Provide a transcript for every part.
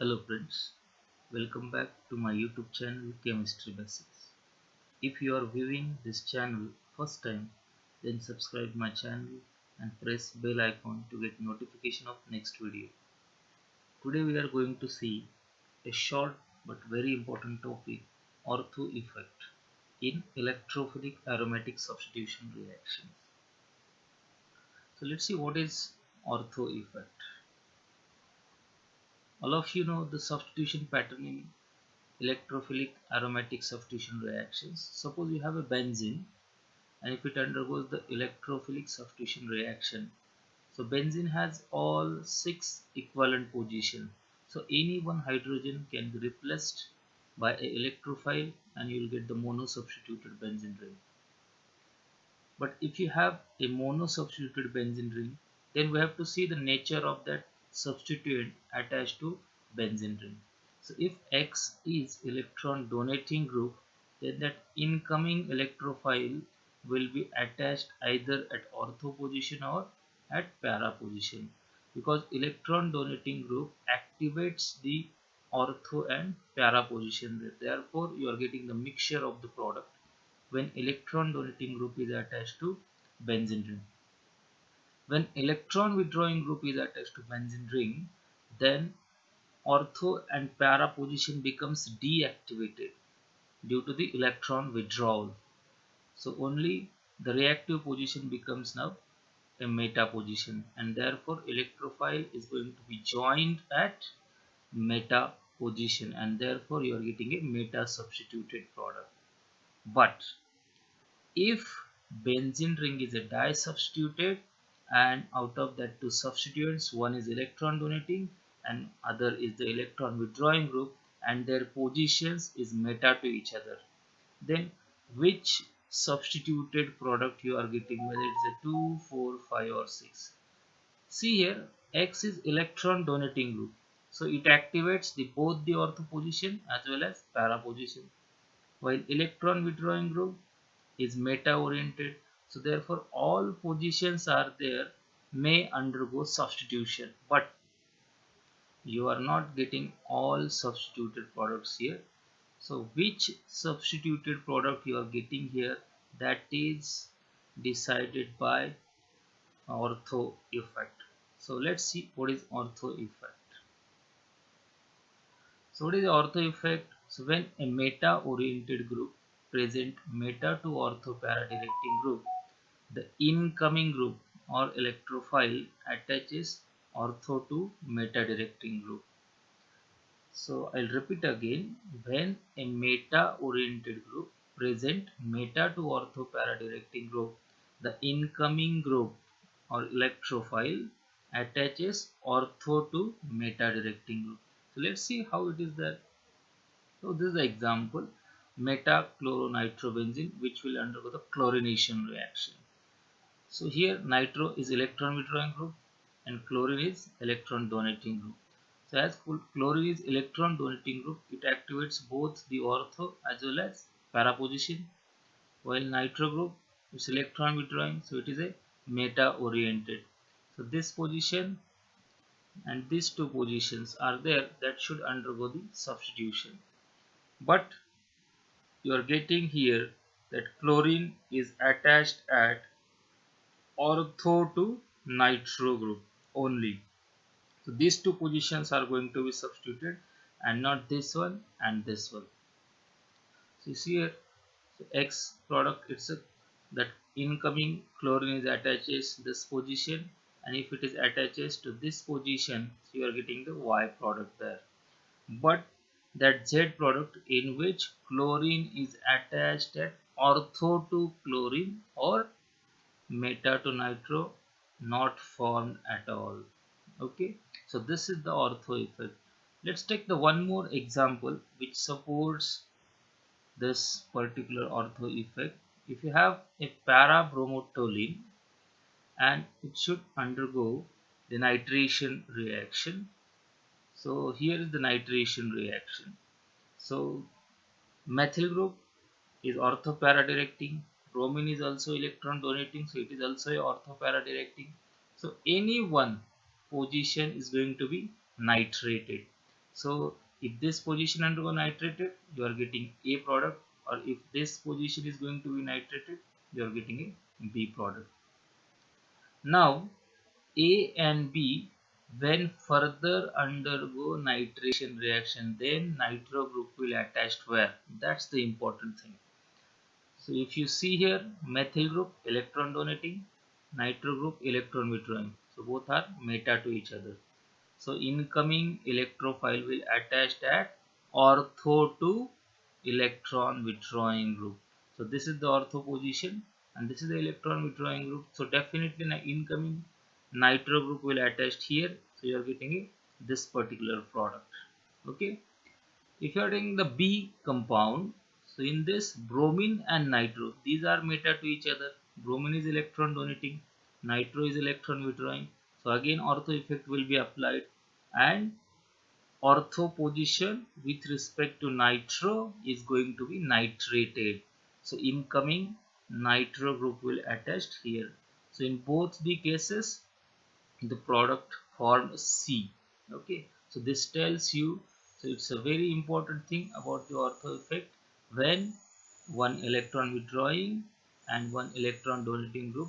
Hello friends, welcome back to my YouTube channel Chemistry Basics. If you are viewing this channel first time, then subscribe my channel and press bell icon to get notification of next video. Today we are going to see a short but very important topic, ortho effect in electrophilic aromatic substitution reactions. So let's see what is ortho effect. All of you know the substitution pattern in electrophilic aromatic substitution reactions. Suppose you have a benzene and if it undergoes the electrophilic substitution reaction, so benzene has all 6 equivalent positions. So any one hydrogen can be replaced by a electrophile and you will get the mono substituted benzene ring. But if you have a mono substituted benzene ring, then we have to see the nature of that substituent attached to benzene ring. So if X is electron donating group, then that incoming electrophile will be attached either at ortho position or at para position, because electron donating group activates the ortho and para position. Therefore you are getting the mixture of the product when electron donating group is attached to benzene ring. When electron withdrawing group is attached to benzene ring, then ortho and para position becomes deactivated due to the electron withdrawal. So only the reactive position becomes now a meta position, and therefore electrophile is going to be joined at meta position, and therefore you are getting a meta substituted product. But if benzene ring is a di-substituted and out of that two substituents, one is electron donating and other is the electron withdrawing group, and their positions is meta to each other, then which substituted product you are getting, whether it's a 2, 4, 5 or 6. See here, X is electron donating group, so it activates both the ortho position as well as para position, while electron withdrawing group is meta oriented, so therefore all positions are there may undergo substitution, but you are not getting all substituted products here. So which substituted product you are getting here, that is decided by ortho effect. So let's see what is ortho effect. So what is ortho effect? So when a meta oriented group present meta to ortho para directing group, the incoming group or electrophile attaches ortho to meta directing group. So I'll repeat again, when a meta oriented group present meta to ortho para directing group, the incoming group or electrophile attaches ortho to meta directing group. So let's see how it is there. So this is the example, metachloronitrobenzene, which will undergo the chlorination reaction. So here nitro is electron withdrawing group and chlorine is electron donating group. So as chlorine is electron donating group, it activates both the ortho as well as para position, while nitro group is electron withdrawing, so it is a meta oriented. So this position and these two positions are there that should undergo the substitution. But you are getting here that chlorine is attached at ortho to nitro group only. So these two positions are going to be substituted and not this one and this one. So you see here, so X product, it's a that incoming chlorine is attaches this position, and if it is attaches to this position, so you are getting the Y product there. But that Z product in which chlorine is attached at ortho to chlorine or meta to nitro, not formed at all. Okay, so this is the ortho effect. Let's take the one more example which supports this particular ortho effect. If you have a para bromotoluene and it should undergo the nitration reaction, so here is the nitration reaction. So methyl group is ortho para directing, bromine is also electron donating, so it is also a ortho para directing. So any one position is going to be nitrated. So if this position undergo nitrated, you are getting A product, or if this position is going to be nitrated, you are getting a B product. Now A and B, when further undergo nitration reaction, then nitro group will attach where? That's the important thing. So if you see here, methyl group electron donating, nitro group electron withdrawing. So both are meta to each other. So incoming electrophile will attach at ortho to electron withdrawing group. So this is the ortho position and this is the electron withdrawing group. So definitely an incoming nitro group will attach here. So you are getting this particular product. Okay. If you are taking the B compound, so in this bromine and nitro, these are meta to each other. Bromine is electron donating, nitro is electron withdrawing. So again ortho effect will be applied, and ortho position with respect to nitro is going to be nitrated. So incoming nitro group will attached here. So in both the cases the product formed C. Okay, so this tells you, so it's a very important thing about the ortho effect. When one electron withdrawing and one electron donating group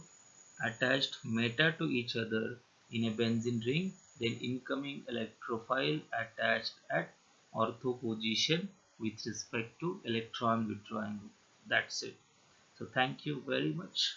attached meta to each other in a benzene ring, then incoming electrophile attached at ortho position with respect to electron withdrawing group. That's it. So thank you very much.